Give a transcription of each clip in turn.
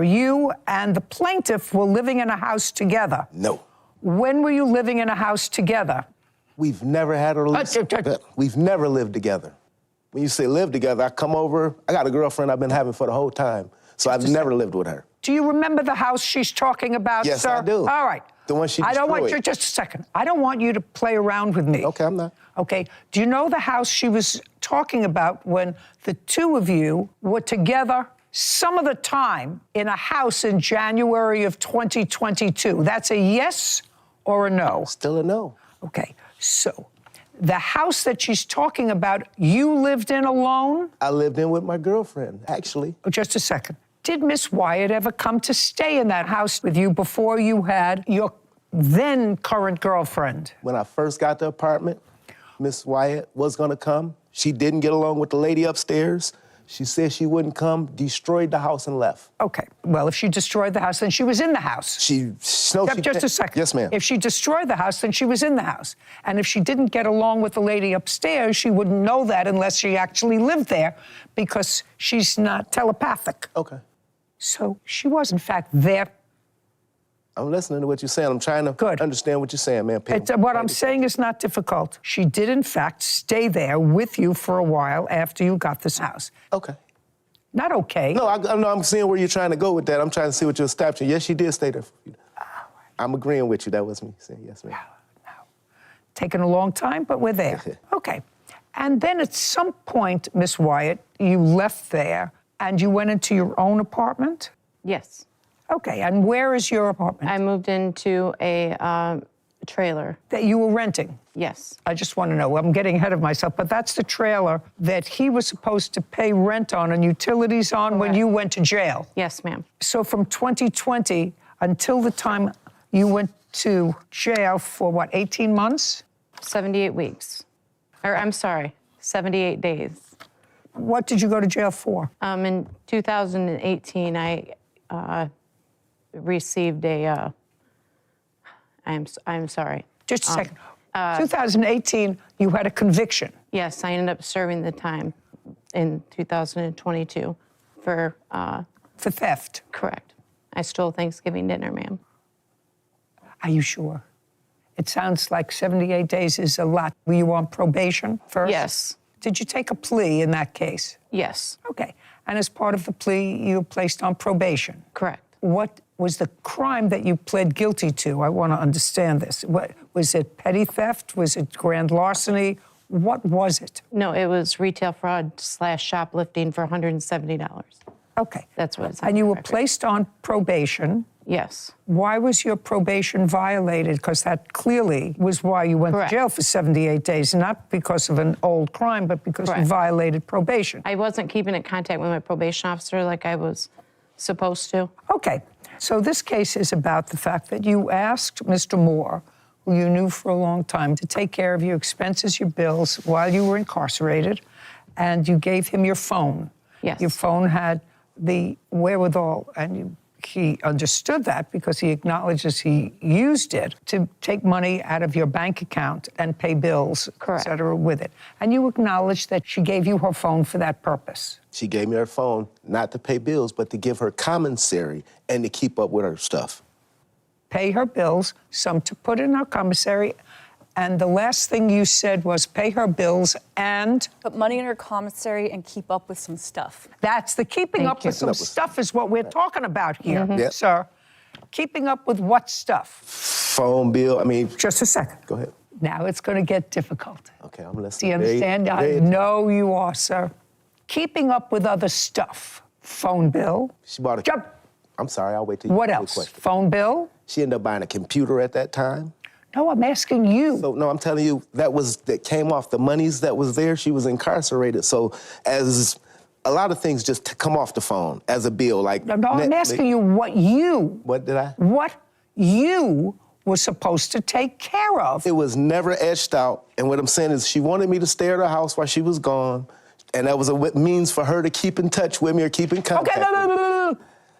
You and the plaintiff were living in a house together. No. When were you living in a house together? We've never had a we've never lived together. When you say live together, I come over, I got a girlfriend I've been having for the whole time, so I've never lived with her. Do you remember the house she's talking about, yes, sir? I do. All right. The one she destroyed. I don't want you, just a second. I don't want you to play around with me. Okay, I'm not. Okay. Do you know the house she was talking about when the two of you were together some of the time in a house in January of 2022? That's a yes or a no? Still a no. Okay. So the house that she's talking about, you lived in alone? I lived in with my girlfriend, actually. Oh, just a second. Did Miss Wyatt ever come to stay in that house with you before you had your then current girlfriend? When I first got the apartment, Miss Wyatt was gonna come. She didn't get along with the lady upstairs. She said she wouldn't come, destroyed the house and left. Okay, well, if she destroyed the house, then she was in the house. Just a second. Yes, ma'am. If she destroyed the house, then she was in the house. And if she didn't get along with the lady upstairs, she wouldn't know that unless she actually lived there because she's not telepathic. Okay. So she was, in fact, there. I'm listening to what you're saying. I'm trying to understand what you're saying, man. What I'm saying is not difficult. She did, in fact, stay there with you for a while after you got this house. Okay. Not okay. No, I'm seeing where you're trying to go with that. I'm trying to see what you're establishing. Yes, she did stay there. I'm agreeing with you. That was me saying yes, ma'am. No. Taking a long time, but we're there. Okay. And then at some point, Miss Wyatt, you left there and you went into your own apartment? Yes. Okay, and where is your apartment? I moved into a trailer. That you were renting? Yes. I just want to know. I'm getting ahead of myself, but that's the trailer that he was supposed to pay rent on and utilities on when you went to jail? Yes, ma'am. So from 2020 until the time you went to jail for, what, 18 months? 78 weeks. Or, I'm sorry, 78 days. What did you go to jail for? In 2018, I received a, I'm sorry. Just a second. 2018, you had a conviction. Yes, I ended up serving the time in 2022 for theft. Correct. I stole Thanksgiving dinner, ma'am. Are you sure? It sounds like 78 days is a lot. Were you on probation first? Yes. Did you take a plea in that case? Yes. Okay. And as part of the plea, you were placed on probation? Correct. What was the crime that you pled guilty to? I want to understand this. What, was it petty theft? Was it grand larceny? What was it? No, it was retail fraud / shoplifting for $170. Okay. That's what it's. And you were placed on probation? Yes. Why was your probation violated? Because that clearly was why you went to jail for 78 days, not because of an old crime, but because you violated probation. I wasn't keeping in contact with my probation officer like I was supposed to. Okay. So this case is about the fact that you asked Mr. Moore, who you knew for a long time, to take care of your expenses, your bills, while you were incarcerated, and you gave him your phone. Yes. Your phone had the wherewithal, and he understood that because he acknowledges he used it to take money out of your bank account and pay bills, et cetera, with it. And you acknowledge that she gave you her phone for that purpose. She gave me her phone not to pay bills, but to give her commissary and to keep up with her stuff. Pay her bills, some to put in her commissary, and the last thing you said was pay her bills and... Put money in her commissary and keep up with some stuff. That's the keeping up with some stuff is what we're talking about here, sir. Keeping up with what stuff? Phone bill, I mean... Just a second. Go ahead. Now it's going to get difficult. Okay, I'm listening. Do you understand? I know you are, sir. Keeping up with other stuff. Phone bill. She bought a... Jump. I'm sorry, I'll wait till you... What else? Phone bill? She ended up buying a computer at that time. No, I'm asking you. So, no, I'm telling you, that came off the monies that was there. She was incarcerated. So as a lot of things just come off the phone as a bill, like... No, I'm asking you what you... What did I? What you were supposed to take care of. It was never etched out. And what I'm saying is she wanted me to stay at her house while she was gone. And that was a means for her to keep in touch with me or keep in contact. Okay, no.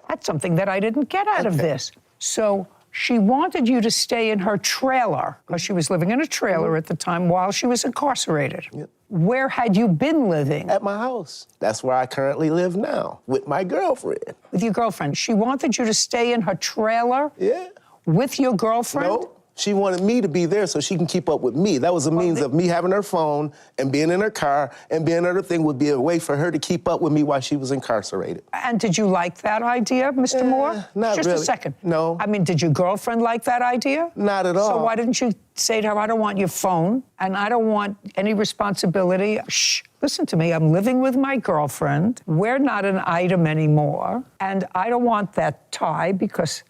That's something that I didn't get out of this. So... She wanted you to stay in her trailer, because she was living in a trailer at the time while she was incarcerated. Yep. Where had you been living? At my house. That's where I currently live now, with my girlfriend. With your girlfriend. She wanted you to stay in her trailer? Yeah. With your girlfriend? No, she wanted me to be there so she can keep up with me. That was a means of me having her phone and being in her car and being other thing would be a way for her to keep up with me while she was incarcerated. And did you like that idea, Mr. Moore? Not Just really. a second. No. I mean, did your girlfriend like that idea? Not at all. So why didn't you say to her, I don't want your phone and I don't want any responsibility? Shh, listen to me. I'm living with my girlfriend. We're not an item anymore. And I don't want that tie because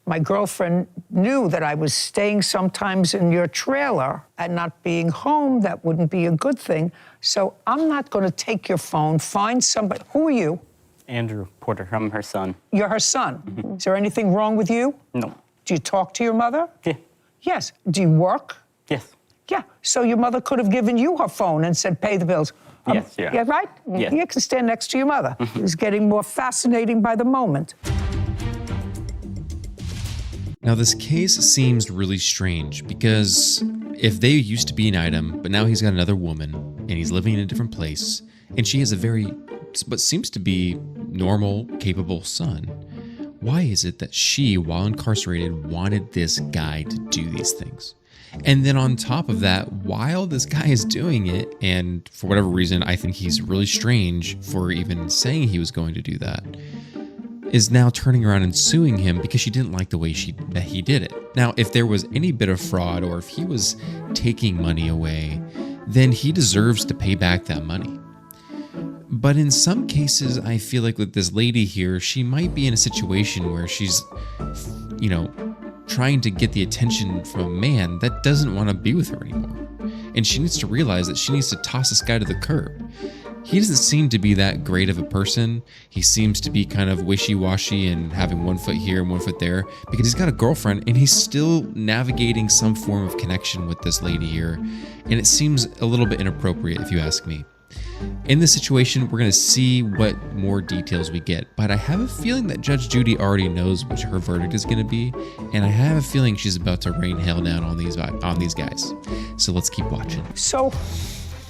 my girlfriend knew that I was staying sometimes in your trailer and not being home. That wouldn't be a good thing. So I'm not going to take your phone. Find somebody. Who are you? Andrew Porter. I'm her son. You're her son. Mm-hmm. Is there anything wrong with you? No. Do you talk to your mother? Yeah. Yes. Do you work? Yes. Yeah. So your mother could have given you her phone and said, pay the bills. Yes, yeah. Yeah, right? Yes. You can stand next to your mother. It's getting more fascinating by the moment. Now, this case seems really strange because if they used to be an item, but now he's got another woman and he's living in a different place, and she has a very, what seems to be normal, capable son, why is it that she, while incarcerated, wanted this guy to do these things? And then on top of that, while this guy is doing it, and for whatever reason, I think he's really strange for even saying he was going to do that, is now turning around and suing him because she didn't like the way that he did it. Now, if there was any bit of fraud or if he was taking money away, then he deserves to pay back that money. But in some cases, I feel like with this lady here, she might be in a situation where she's, trying to get the attention from a man that doesn't want to be with her anymore. And she needs to realize that she needs to toss this guy to the curb. He doesn't seem to be that great of a person. He seems to be kind of wishy-washy and having one foot here and one foot there because he's got a girlfriend and he's still navigating some form of connection with this lady here. And it seems a little bit inappropriate if you ask me. In this situation, we're going to see what more details we get, but I have a feeling that Judge Judy already knows what her verdict is going to be, and I have a feeling she's about to rain hell down on these guys. So let's keep watching. So,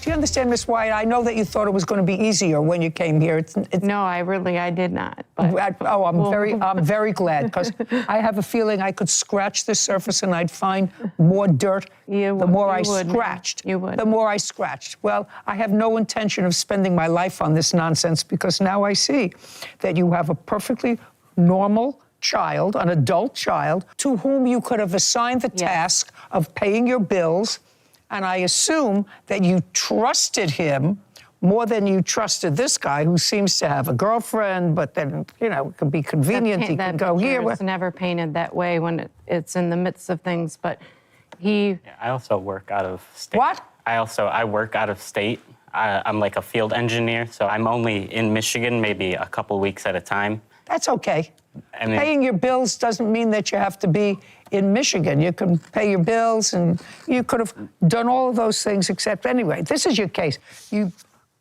do you understand, Miss White? I know that you thought it was going to be easier when you came here. No, I did not. But I'm very glad because I have a feeling I could scratch the surface and I'd find more dirt. The more I scratched. You would. The more I scratched. Well, I have no intention of spending my life on this nonsense because now I see that you have a perfectly normal child, an adult child, to whom you could have assigned the task of paying your bills. And I assume that you trusted him more than you trusted this guy who seems to have a girlfriend, but then, it could be convenient. He can go here. It's never painted that way when it's in the midst of things, but he... Yeah, I also work out of state. What? I work out of state. I'm like a field engineer, so I'm only in Michigan maybe a couple weeks at a time. That's okay. I mean, Paying your bills doesn't mean that you have to be in Michigan. You can pay your bills, and you could have done all of those things, except anyway, this is your case. You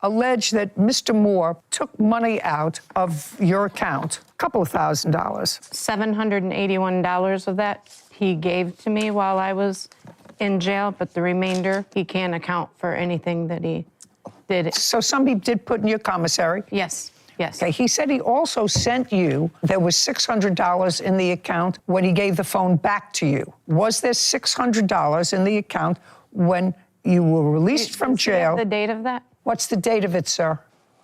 allege that Mr. Moore took money out of your account, a couple of $1,000. $781 of that he gave to me while I was in jail, but the remainder, he can't account for anything that he did. So somebody did put in your commissary? Yes. Yes. Okay, he said he also sent you, there was $600 in the account when he gave the phone back to you. Was there $600 in the account when you were released from jail? The date of that? What's the date of it, sir?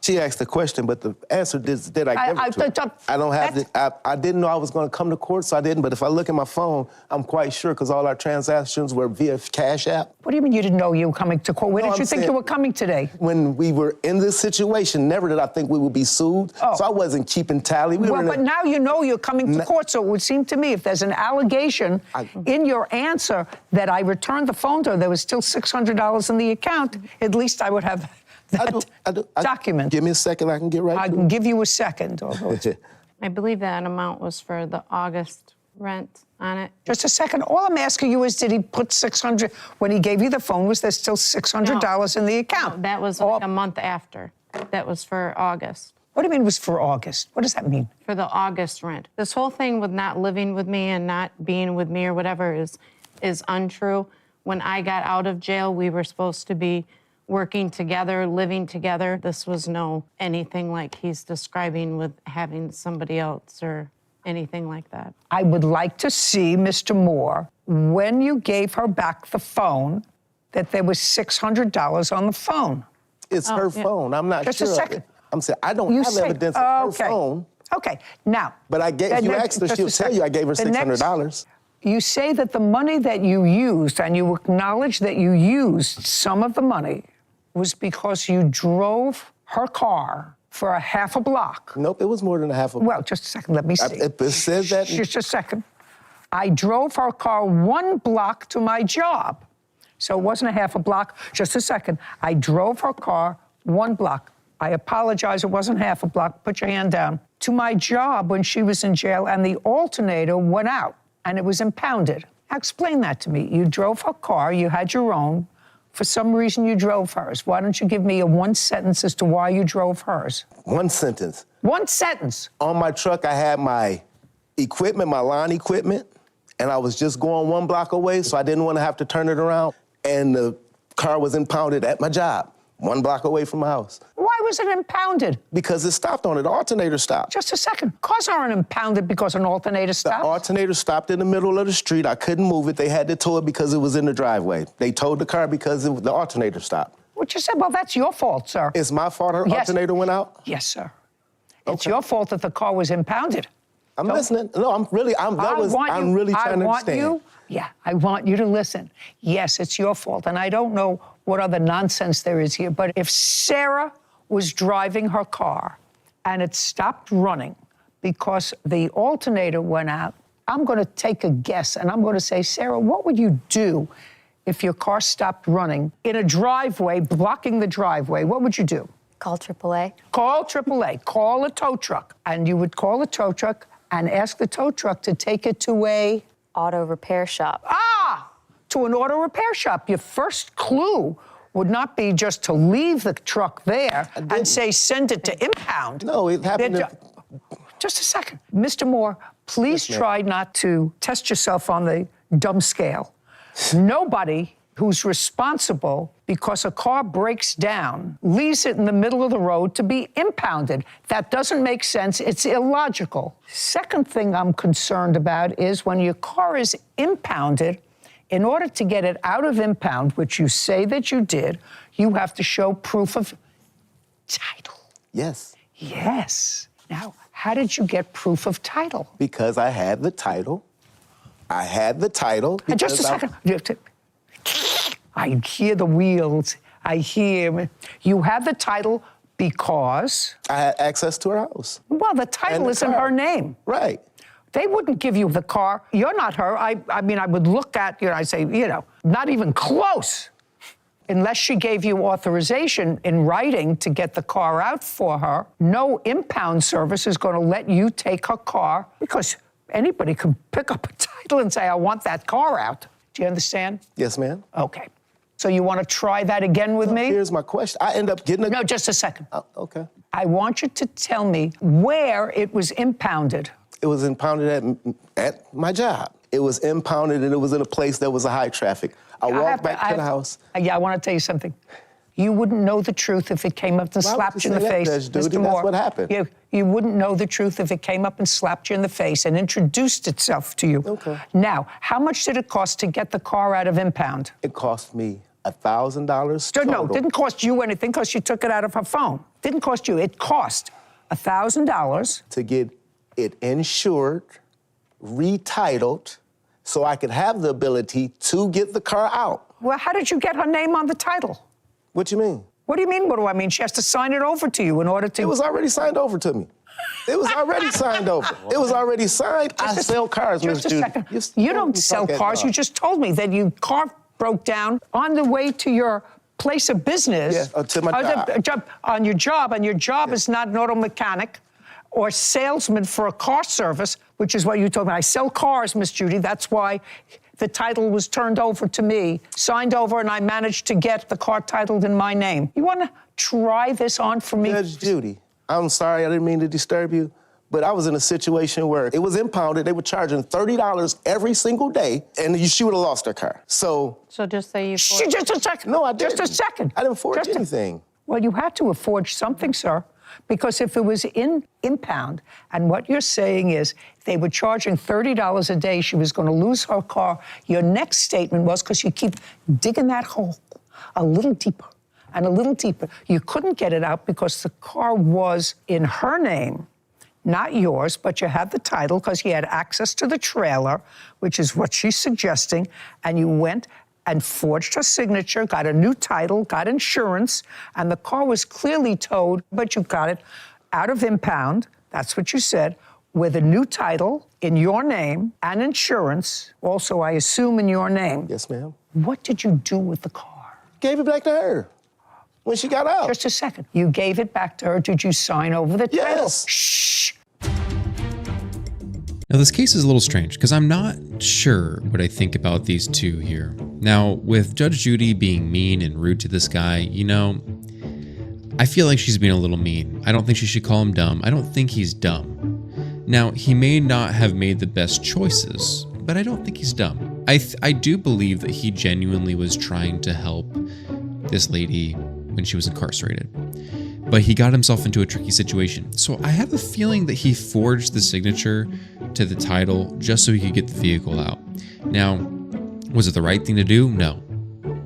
She asked the question, but the answer did I give it to her? I don't have the, I didn't know I was going to come to court, so I didn't. But if I look at my phone, I'm quite sure because all our transactions were via Cash App. What do you mean you didn't know you were coming to court? Where did you think you were coming today? When we were in this situation, never did I think we would be sued. Oh. So I wasn't keeping tally. But now you know you're coming to court, so it would seem to me if there's an allegation in your answer that I returned the phone to her, there was still $600 in the account, at least I would have that document. Give me a second, I can get right to it. I can give you a second. I believe that amount was for the August rent on it. Just a second. All I'm asking you is, did he put $600, when he gave you the phone, was there still $600 in the account? No, that was like a month after. That was for August. What do you mean it was for August? What does that mean? For the August rent. This whole thing with not living with me and not being with me or whatever is untrue. When I got out of jail, we were supposed to be working together, living together. This was no anything like he's describing with having somebody else or anything like that. I would like to see, Mr. Moore, when you gave her back the phone, that there was $600 on the phone. It's her phone. I'm not Just sure. a second. I'm saying I don't have evidence of her phone. Okay, now. But I gave, if you asked her, she'll tell you I gave her $600. You say that the money that you used, and you acknowledge that you used some of the money, was because you drove her car for a half a block. Nope, it was more than a half a block. Well, just a second, let me see. It says that. Just a second. I drove her car 1 block to my job. So it wasn't a half a block. Just a second. I drove her car 1 block. I apologize, it wasn't half a block. Put your hand down. To my job when she was in jail, and the alternator went out, and it was impounded. Now explain that to me. You drove her car, you had your own. For some reason, you drove hers. Why don't you give me a 1 sentence as to why you drove hers? 1 sentence. 1 sentence. On my truck, I had my equipment, my lawn equipment, and I was just going 1 block away, so I didn't want to have to turn it around. And the car was impounded at my job, 1 block away from my house. Why was it impounded? Because it stopped on it. The alternator stopped. Just a second. Cars aren't impounded because an alternator stopped. The alternator stopped in the middle of the street. I couldn't move it. They had to tow it because it was in the driveway. They towed the car because the alternator stopped. What you said, well, that's your fault, sir. It's my fault her alternator went out? Yes, sir. It's your fault that the car was impounded. I'm listening. No, I'm really trying to understand. I want you to listen. Yes, it's your fault, and I don't know what other nonsense there is here, but if Sarah was driving her car and it stopped running because the alternator went out, I'm going to take a guess, and I'm going to say, Sarah, what would you do if your car stopped running in a driveway, blocking the driveway? What would you do? Call AAA. Call AAA. Call a tow truck. And you would call a tow truck and ask the tow truck to take it to a... Auto repair shop. To an auto repair shop. Your first clue would not be just to leave the truck there and say, send it to impound. No, it happened. Just a second. Mr. Moore, please try not to test yourself on the dumb scale. Nobody who's responsible because a car breaks down leaves it in the middle of the road to be impounded. That doesn't make sense. It's illogical. Second thing I'm concerned about is when your car is impounded, in order to get it out of impound, which you say that you did, you have to show proof of title. Yes. Yes. Now, how did you get proof of title? Because I had the title. I had the title. And just a second. I hear the wheels. I hear you have the title because I had access to her house. Well, the title is in her name. Right. They wouldn't give you the car. You're not her. I mean, I would look at, I say, not even close. Unless she gave you authorization in writing to get the car out for her, no impound service is going to let you take her car because anybody can pick up a title and say, I want that car out. Do you understand? Yes, ma'am. Okay. So you want to try that again with me? Here's my question. I end up getting a... No, just a second. Okay. I want you to tell me where it was impounded. It was impounded at my job. It was impounded and it was in a place that was a high traffic. I walked back to the house. I want to tell you something. You wouldn't know the truth if it came up and slapped you in the face, Mr. Moore. That's what happened. You wouldn't know the truth if it came up and slapped you in the face and introduced itself to you. Okay. Now, how much did it cost to get the car out of impound? It cost me $1,000 total. No, it didn't cost you anything because you took it out of her phone. Didn't cost you. It cost $1,000. To get it insured, retitled, so I could have the ability to get the car out. Well, how did you get her name on the title? What you mean? What do you mean, what do I mean? She has to sign it over to you in order to... It was already signed over to me. It was already signed over. It was already signed. I sell cars, Miss Judy. Just a second. You don't sell cars. You just told me that your car broke down on the way to your place of business. Yeah, to my job. On your job, and your job is not an auto mechanic or salesman for a car service, which is what you told me. I sell cars, Miss Judy. That's why the title was turned over to me, signed over, and I managed to get the car titled in my name. You want to try this on for me? Judge Judy, I'm sorry, I didn't mean to disturb you, But I was in a situation where it was impounded. They were charging $30 every single day, and she would have lost her car. So just say you. Just a second. No, I didn't. Just a second. I didn't forge Just a- anything. Well, you had to have forged something, sir, because if it was in impound, and what you're saying is they were charging $30 a day, she was going to lose her car. Your next statement was, because you keep digging that hole a little deeper and a little deeper, you couldn't get it out because the car was in her name, not yours, but you had the title because you had access to the trailer, which is what she's suggesting, and you went and forged her signature, got a new title, got insurance, and the car was clearly towed, but you got it out of impound, that's what you said, with a new title in your name and insurance, also I assume in your name. Yes, ma'am. What did you do with the car? Gave it back to her when she got out. Just a second. You gave it back to her. Did you sign over the title? Yes. Shh. Now, this case is a little strange because I'm not sure what I think about these two here. Now, with Judge Judy being mean and rude to this guy, you know, I feel like she's being a little mean. I don't think she should call him dumb. I don't think he's dumb. Now, he may not have made the best choices, but I don't think he's dumb. I do believe that he genuinely was trying to help this lady when she was incarcerated. But he got himself into a tricky situation. So I have a feeling that he forged the signature to the title just so he could get the vehicle out. Now, was it the right thing to do? No.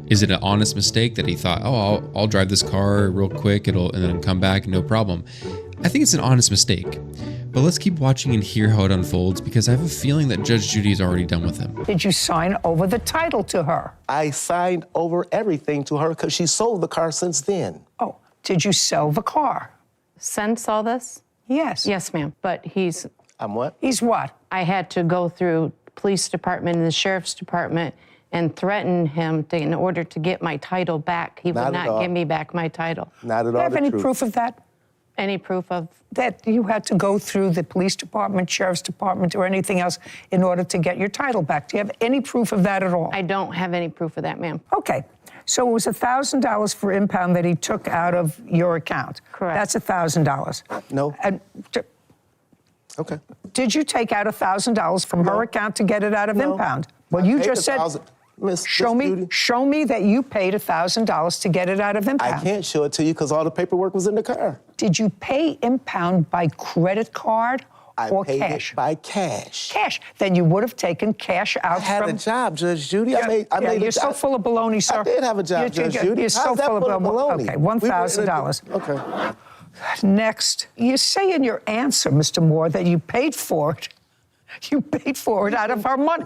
Is it an honest mistake that he thought, oh, I'll drive this car real quick, and then come back, no problem? I think it's an honest mistake. But let's keep watching and hear how it unfolds, because I have a feeling that Judge Judy is already done with him. Did you sign over the title to her? I signed over everything to her because she sold the car since then. Oh, did you sell the car? Since all this? Yes. Yes, ma'am. But I'm what? He's what? I had to go through police department and the sheriff's department and threaten him in order to get my title back. He would not give me back my title. Not at all. Do you have the any truth. proof of that? Any proof of? That you had to go through the police department, sheriff's department, or anything else in order to get your title back? Do you have any proof of that at all? I don't have any proof of that, ma'am. Okay. So it was $1,000 for impound that he took out of your account. Correct. That's $1,000. No. And Okay. did you take out $1,000 from her account to get it out of No. impound? Well, I you paid just said. Show me that you paid $1,000 to get it out of impound. I can't show it to you because all the paperwork was in the car. Did you pay impound by credit card or paid cash? it by cash. Cash. Then you would have taken cash out I had from. a job, Judge Judy. You're so full of baloney, sir. I did have a job, Judge Judy. You're so How's that full of baloney. Okay, $1,000. Okay. Next, you say in your answer, Mr. Moore, that you paid for it. You paid for it out of her money.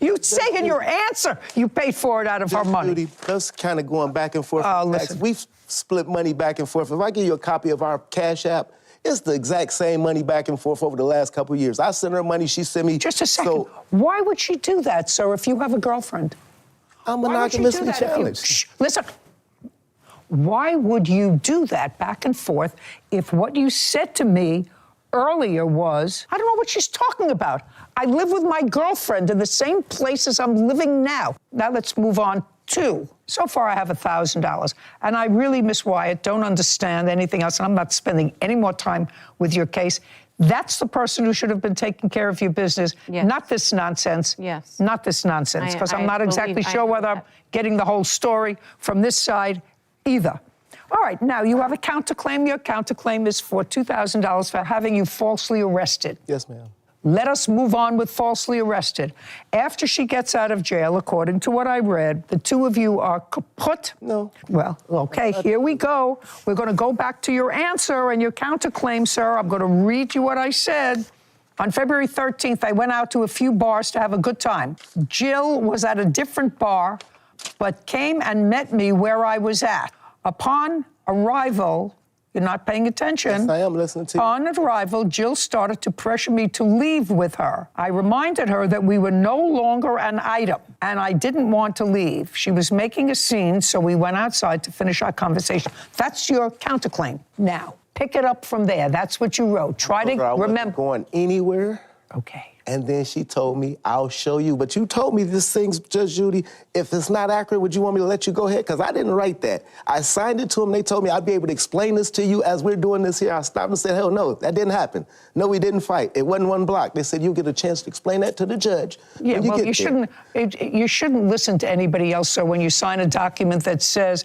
You say in your answer you paid for it out of her money. Judy, that's kind of going back and forth. Oh, listen. We've split money back and forth. If I give you a copy of our Cash App, it's the exact same money back and forth over the last couple of years. I sent her money, she sent me. Just a second. So, why would she do that, sir, if you have a girlfriend? I'm Why would you do monogamously that if you- challenged. Shh, listen. Why would you do that back and forth if what you said to me earlier was, I don't know what she's talking about. I live with my girlfriend in the same place as I'm living now. Now let's move on to, so far I have $1,000. And I really, Miss Wyatt, don't understand anything else. And I'm not spending any more time with your case. That's the person who should have been taking care of your business, Yes. not this nonsense. Yes. Not this nonsense, because I'm I not exactly believe- I sure know whether I'm that. getting the whole story from this side either. All right, now you have a counterclaim. Your counterclaim is for $2,000 for having you falsely arrested. Yes, ma'am. Let us move on with falsely arrested. After she gets out of jail, according to what I read, the two of you are kaput. No. Well, okay, here we go. We're going to go back to your answer and your counterclaim, sir. I'm going to read you what I said. On February 13th, I went out to a few bars to have a good time. Jill was at a different bar, but came and met me where I was at. Upon arrival, you're not paying attention. Yes, I am listening to you. Upon arrival, Jill started to pressure me to leave with her. I reminded her that we were no longer an item, and I didn't want to leave. She was making a scene, so we went outside to finish our conversation. That's your counterclaim. Now, pick it up from there. That's what you wrote. Try to I wasn't remember. going anywhere. Okay. And then she told me, I'll show you. But you told me this thing, Judge Judy, if it's not accurate, would you want me to let you go ahead? Because I didn't write that. I signed it to them. They told me I'd be able to explain this to you as we're doing this here. I stopped and said, hell no, that didn't happen. No, we didn't fight. It wasn't one block. They said, you get a chance to explain that to the judge. Yeah, when well, get you shouldn't listen to anybody else. So when you sign a document that says,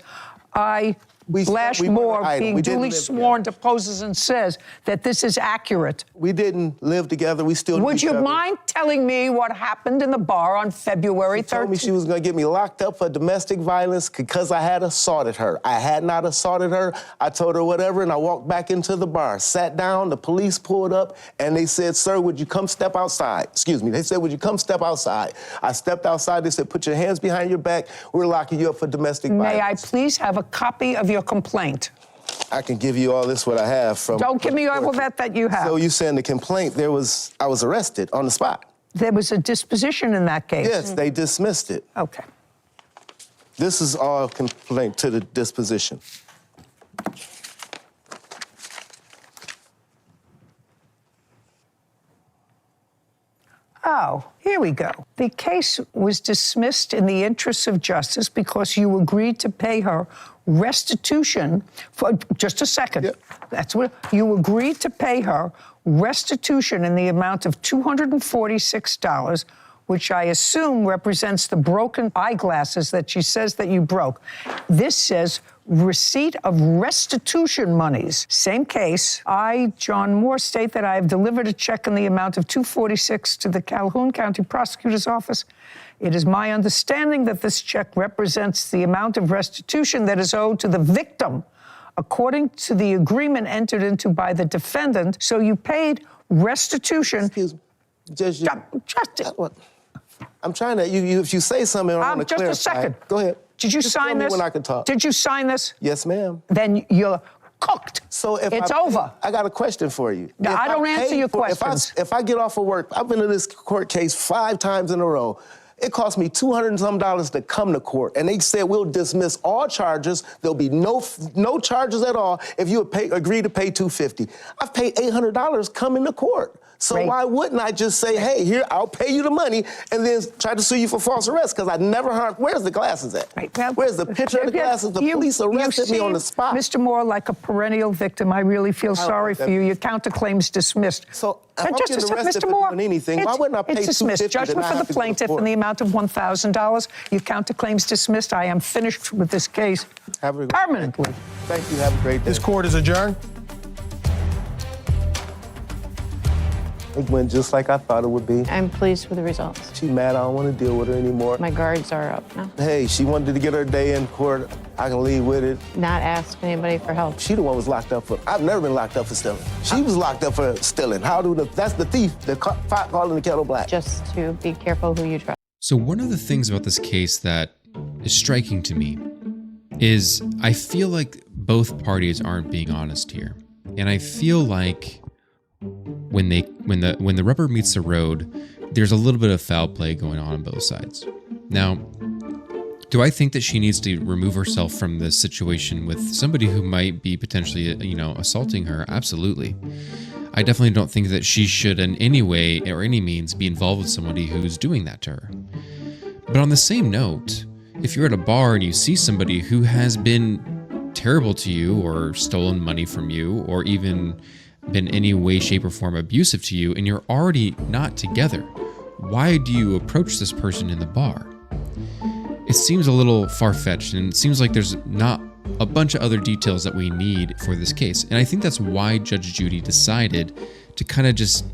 Blash Moore, being duly sworn, deposes and says that this is accurate. We didn't live together. We still Would you mind telling me what happened in the bar on February 13th? She told me she was going to get me locked up for domestic violence because I had assaulted her. I had not assaulted her. I told her whatever, and I walked back into the bar, sat down, the police pulled up, and they said, sir, would you come step outside? Excuse me. They said, would you come step outside? I stepped outside. They said, put your hands behind your back. We're locking you up for domestic violence. May I please have a copy of your complaint? I can give you all this, what I have from... Don't give me all that you have. So you saying the complaint, I was arrested on the spot. There was a disposition in that case. Yes, they dismissed it. Okay. This is all complaint to the disposition. Oh, here we go. The case was dismissed in the interests of justice because you agreed to pay her restitution for, just a second. Yep. That's what, you agreed to pay her restitution in the amount of $246, which I assume represents the broken eyeglasses that she says that you broke. This says receipt of restitution monies. Same case. I, John Moore, state that I have delivered a check in the amount of $246 to the Calhoun County Prosecutor's Office. It is my understanding that this check represents the amount of restitution that is owed to the victim, according to the agreement entered into by the defendant. So you paid restitution. Excuse me. Judge, Just I'm trying to, if you say something, I want to clarify. just a second. Go ahead. Did you Just sign tell me this? when I can talk. Did you sign this? Yes, ma'am. Then you're cooked. So if it's over. I got a question for you. No, I don't answer your questions. If I get off of work, I've been to this court case 5 times in a row. It cost me $200 and some to come to court, and they said we'll dismiss all charges. There'll be no charges at all if you agree to pay $250. I've paid $800 coming to court. So Great. Why wouldn't I just say, hey, here, I'll pay you the money, and then try to sue you for false arrest? Because I never harmed. Where's the glasses at? Right. Well, where's the picture of the glasses? The police arrested me on the spot. Mr. Moore, like a perennial victim, I really feel sorry for you. Your counterclaim's dismissed. So if I'm just getting arrested Mr. for Moore, doing anything, why wouldn't I pay it's dismissed. $250 Judgment for the plaintiff in the amount of $1,000. Your counterclaim's dismissed. I am finished with this case permanently. Thank you. Have a great day. This court is adjourned. It went just like I thought it would be. I'm pleased with the results. She mad I don't want to deal with her anymore. My guards are up now. Hey, she wanted to get her day in court. I can leave with it. Not ask anybody for help. She the one was locked up for, I've never been locked up for stealing. She was locked up for stealing. That's the thief, the pot calling the kettle black. Just to be careful who you trust. So one of the things about this case that is striking to me is I feel like both parties aren't being honest here. And I feel like when the rubber meets the road, there's a little bit of foul play going on both sides. Now, do I think that she needs to remove herself from this situation with somebody who might be potentially, assaulting her? Absolutely. I definitely don't think that she should in any way or any means be involved with somebody who's doing that to her. But on the same note, if you're at a bar and you see somebody who has been terrible to you or stolen money from you or even been in any way, shape, or form abusive to you and you're already not together, why do you approach this person in the bar? It seems a little far-fetched, and it seems like there's not a bunch of other details that we need for this case. And I think that's why Judge Judy decided to kind of just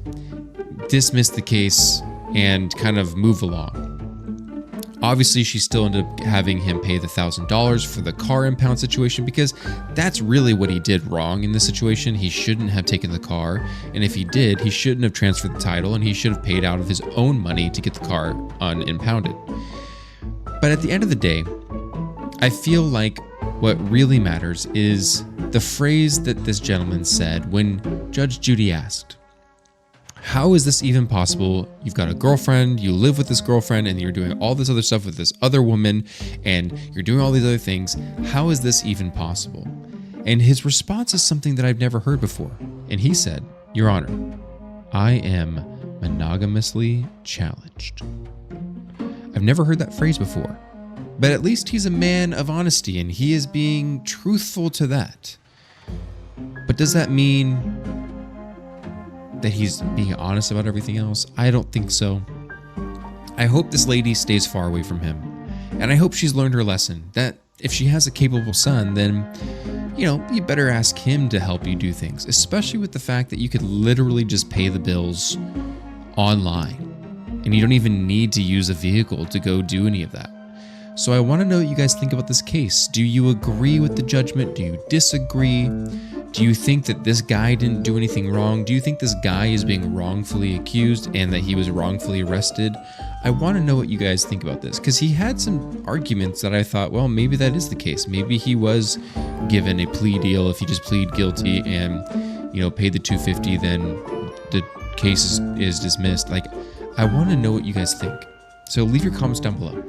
dismiss the case and kind of move along. Obviously, she still ended up having him pay the $1,000 for the car impound situation because that's really what he did wrong in this situation. He shouldn't have taken the car, and if he did, he shouldn't have transferred the title, and he should have paid out of his own money to get the car unimpounded. But at the end of the day, I feel like what really matters is the phrase that this gentleman said when Judge Judy asked, how is this even possible? You've got a girlfriend, you live with this girlfriend, and you're doing all this other stuff with this other woman, and you're doing all these other things. How is this even possible? And his response is something that I've never heard before. And he said, Your Honor, I am monogamously challenged. I've never heard that phrase before, but at least he's a man of honesty and he is being truthful to that. But does that mean that he's being honest about everything else? I don't think so. I hope this lady stays far away from him. And I hope she's learned her lesson that if she has a capable son, then, you better ask him to help you do things, especially with the fact that you could literally just pay the bills online and you don't even need to use a vehicle to go do any of that. So I want to know what you guys think about this case. Do you agree with the judgment? Do you disagree? Do you think that this guy didn't do anything wrong? Do you think this guy is being wrongfully accused and that he was wrongfully arrested? I want to know what you guys think about this, because he had some arguments that I thought, well, maybe that is the case. Maybe he was given a plea deal. If he just plead guilty and, paid the $250, then the case is dismissed. Like, I want to know what you guys think. So leave your comments down below.